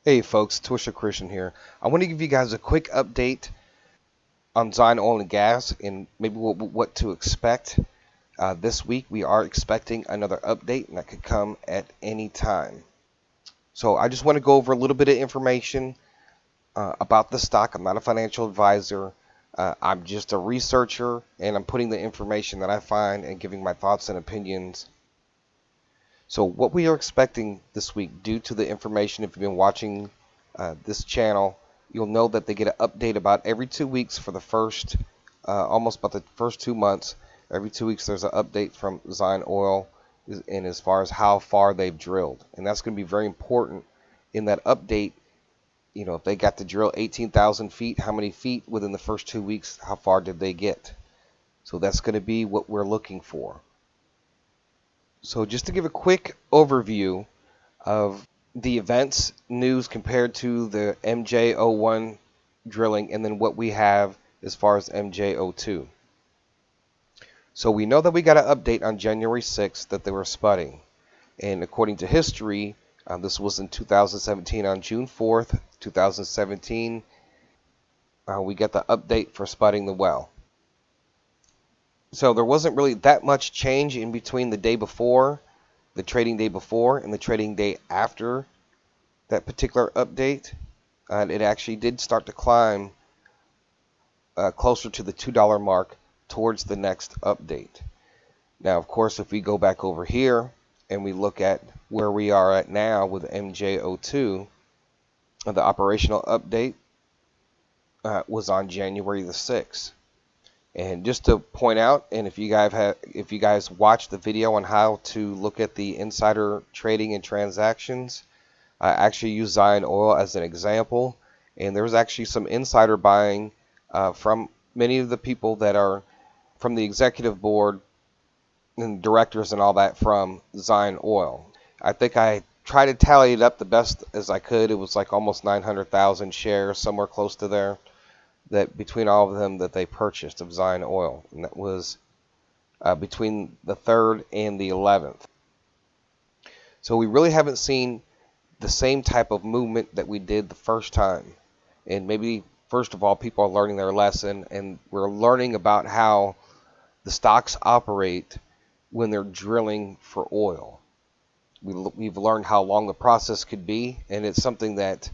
Hey folks, Twisha Christian here. I want to give you guys a quick update on Zion Oil and Gas and maybe what to expect. This week we are expecting another update and that could come at any time. So I just want to go over a little bit of information about the stock. I'm not a financial advisor. I'm just a researcher and I'm putting the information that I find and giving my thoughts and opinions. So what we are expecting this week, due to the information, if you've been watching this channel, you'll know that they get an update about every 2 weeks for the first, almost about the first 2 months. Every 2 weeks there's an update from Zion Oil and as far as how far they've drilled. And that's going to be very important in that update. You know, if they got to drill 18,000 feet, how many feet within the first 2 weeks, how far did they get? So that's going to be what we're looking for. So just to give a quick overview of the events news compared to the MJ01 drilling and then what we have as far as MJ02. So we know that we got an update on January 6th that they were spudding. And according to history, this was in 2017 on June 4th, 2017. We got the update for spudding the well. So there wasn't really that much change in between the day before, the trading day before, and the trading day after that particular update. It actually did start to climb closer to the $2 mark towards the next update. Now, of course, if we go back over here and we look at where we are at now with MJ02, the operational update was on January the 6th. And just to point out, and if you guys watched the video on how to look at the insider trading and transactions, I actually used Zion Oil as an example, and there was actually some insider buying from many of the people that are from the executive board and directors and all that from Zion Oil. I think I tried to tally it up the best as I could. It was like almost 900,000 shares, somewhere close to there, that between all of them that they purchased of Zion Oil, and that was between the 3rd and the 11th. So we really haven't seen the same type of movement that we did the first time. And maybe first of all, people are learning their lesson, and we're learning about how the stocks operate when they're drilling for oil. We've learned how long the process could be, and it's something that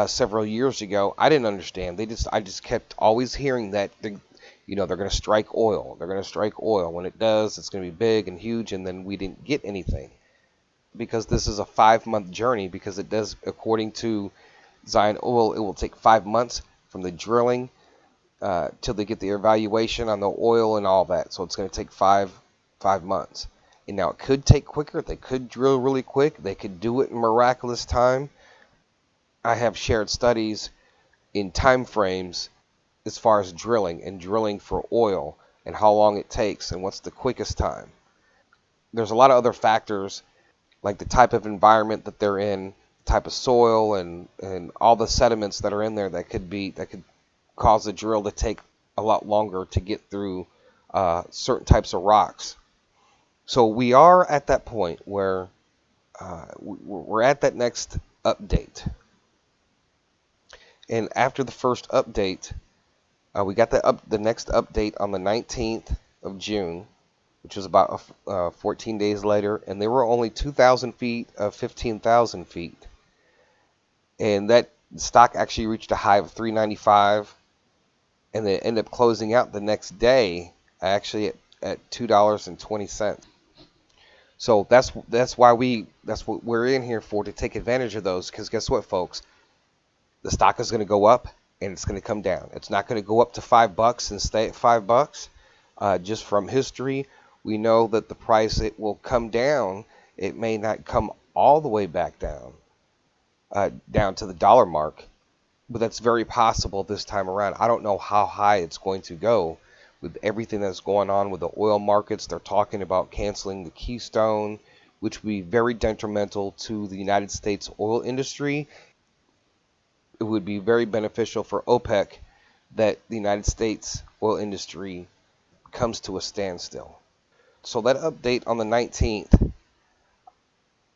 several years ago I didn't understand. I just kept always hearing that they're going to strike oil. They're going to strike oil. When it does, it's going to be big and huge, and then we didn't get anything. Because this is a 5-month journey, because it does, according to Zion Oil, it will take 5 months from the drilling till they get the evaluation on the oil and all that. So it's going to take five months. And now it could take quicker. They could drill really quick. They could do it in miraculous time. I have shared studies in time frames as far as drilling for oil and how long it takes and what's the quickest time. There's a lot of other factors like the type of environment that they're in, type of soil, and all the sediments that are in there that could cause the drill to take a lot longer to get through certain types of rocks. So we are at that point where we're at that next update. And after the first update, we got the next update on the 19th of June, which was about 14 days later, and they were only 2,000 feet of 15,000 feet. And that stock actually reached a high of 395, and they ended up closing out the next day actually at $2.20. So that's what we're in here for, to take advantage of those, because guess what, folks? The stock is going to go up and it's going to come down. It's not going to go up to $5 and stay at $5. Just from history, we know that the price, it will come down. It may not come all the way back down to the dollar mark, but that's very possible this time around. I don't know how high it's going to go with everything that's going on with the oil markets. They're talking about canceling the Keystone, which would be very detrimental to the United States oil industry. It would be very beneficial for OPEC that the United States oil industry comes to a standstill. So that update on the 19th,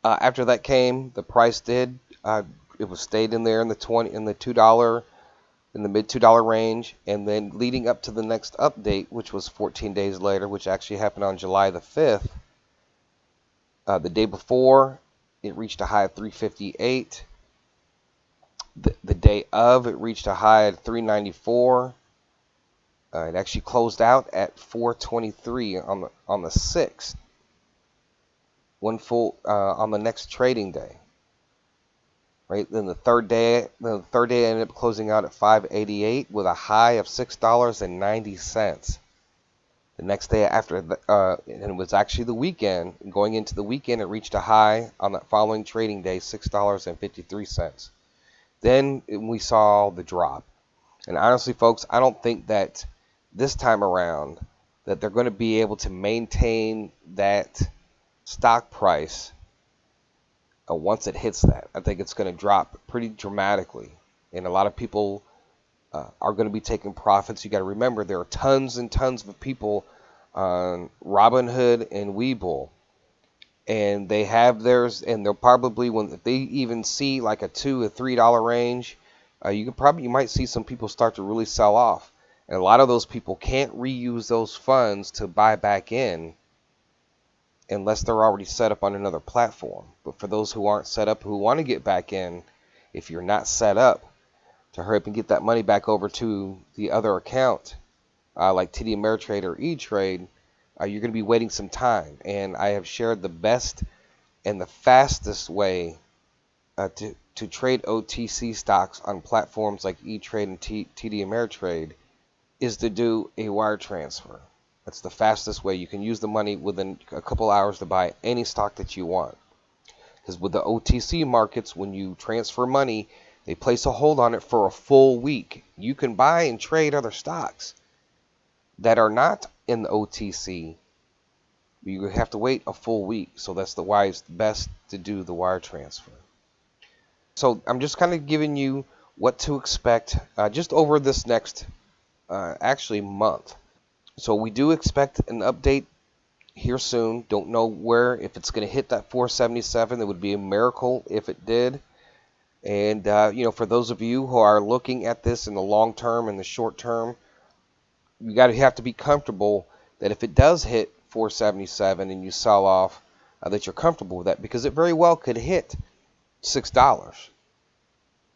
after that came, the price did it was stayed in there in the $2 in the mid $2 range, and then leading up to the next update, which was 14 days later, which actually happened on July the 5th. The day before, it reached a high of 358. The day of, it reached a high of 394. It actually closed out at 423 on the 6th. One full on the next trading day. Right, then the third day ended up closing out at 588 with a high of $6.90. The next day after, and it was actually the weekend. Going into the weekend, it reached a high on that following trading day, $6.53. Then we saw the drop. And honestly, folks, I don't think that this time around that they're going to be able to maintain that stock price once it hits that. I think it's going to drop pretty dramatically. And a lot of people are going to be taking profits. You got to remember, there are tons and tons of people on Robinhood and Webull, and they have theirs, and they'll probably, if they even see like a $2 or $3 range, you might see some people start to really sell off, and a lot of those people can't reuse those funds to buy back in unless they're already set up on another platform. But for those who aren't set up, who want to get back in, if you're not set up to hurry up and get that money back over to the other account, like TD Ameritrade or E-Trade, you're going to be waiting some time. And I have shared the best and the fastest way to trade OTC stocks on platforms like E-Trade and TD Ameritrade is to do a wire transfer. That's the fastest way. You can use the money within a couple hours to buy any stock that you want. Because with the OTC markets, when you transfer money, they place a hold on it for a full week. You can buy and trade other stocks that are not in the OTC. You have to wait a full week. So that's why it's best to do the wire transfer. So I'm just kind of giving you what to expect just over this next actually month. So we do expect an update here soon. Don't know where, if it's going to hit that 477. It would be a miracle if it did. And, for those of you who are looking at this in the long term and the short term, you have to be comfortable that if it does hit 477 and you sell off, that you're comfortable with that, because it very well could hit $6.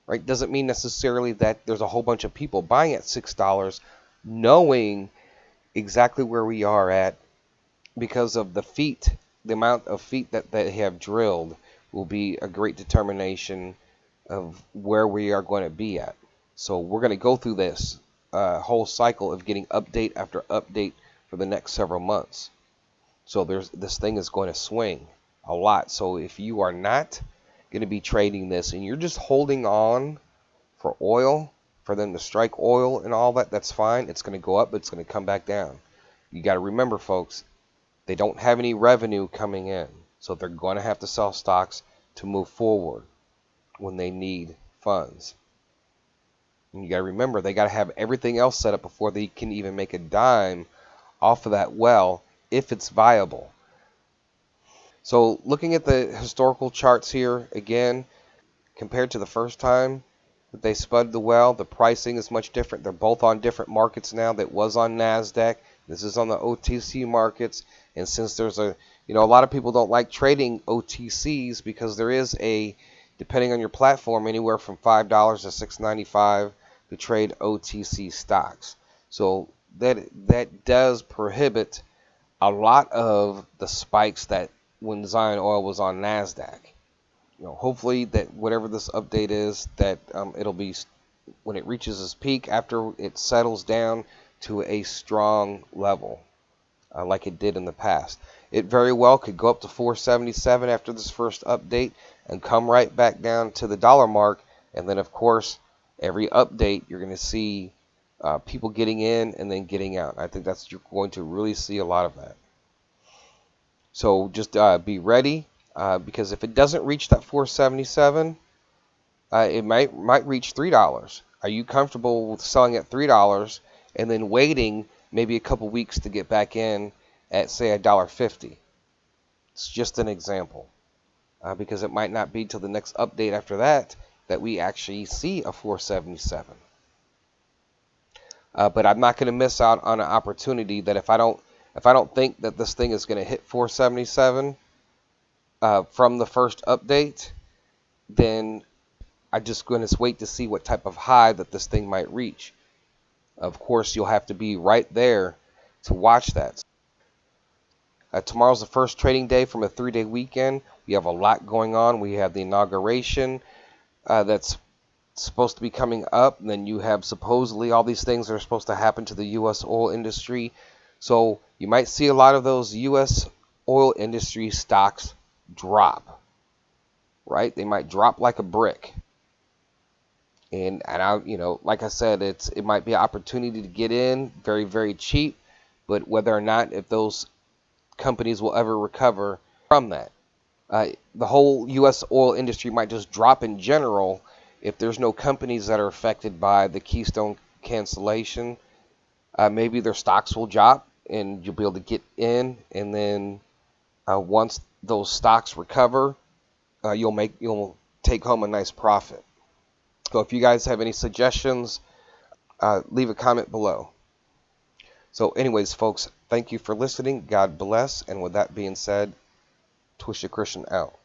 Right? Doesn't mean necessarily that there's a whole bunch of people buying at $6 knowing exactly where we are at, because of the amount of feet that they have drilled will be a great determination of where we are going to be at. So we're going to go through this whole cycle of getting update after update for the next several months. So this thing is going to swing a lot. So if you are not going to be trading this and you're just holding on for oil, for them to strike oil and all that, that's fine. It's going to go up, but it's going to come back down. You got to remember, folks, they don't have any revenue coming in. So they're going to have to sell stocks to move forward when they need funds. And you got to remember, they got to have everything else set up before they can even make a dime off of that well, if it's viable. So looking at the historical charts here, again, compared to the first time that they spud the well, the pricing is much different. They're both on different markets now. That was on NASDAQ. This is on the OTC markets. And since there's a lot of people don't like trading OTCs because there is depending on your platform, anywhere from $5 to $6.95 to trade OTC stocks. So that does prohibit a lot of the spikes that when Zion Oil was on NASDAQ. Hopefully that whatever this update is, that it'll be, when it reaches its peak, after it settles down to a strong level, like it did in the past. It very well could go up to 477 after this first update and come right back down to the dollar mark. And then, of course, every update you're going to see people getting in and then getting out. I think you're going to really see a lot of that. So just be ready, because if it doesn't reach that 477, it might reach $3. Are you comfortable with selling at $3 and then waiting maybe a couple weeks to get back in at, say, $1.50? It's just an example, because it might not be till the next update after that that we actually see a 477. But I'm not going to miss out on an opportunity that if I don't think that this thing is going to hit 477 from the first update, then I'm just going to wait to see what type of high that this thing might reach. Of course, you'll have to be right there to watch that. Tomorrow's the first trading day from a 3-day weekend. We have a lot going on. We have the inauguration that's supposed to be coming up. And then you have supposedly all these things that are supposed to happen to the U.S. oil industry. So you might see a lot of those U.S. oil industry stocks drop, right? They might drop like a brick. And I, like I said, it might be an opportunity to get in very, very cheap. But whether or not if those companies will ever recover from that. The whole U.S. oil industry might just drop in general if there's no companies that are affected by the Keystone cancellation. Maybe their stocks will drop and you'll be able to get in, and then once those stocks recover, you'll take home a nice profit. So if you guys have any suggestions, leave a comment below. So anyways, folks, thank you for listening. God bless. And with that being said, Twisted Christian out.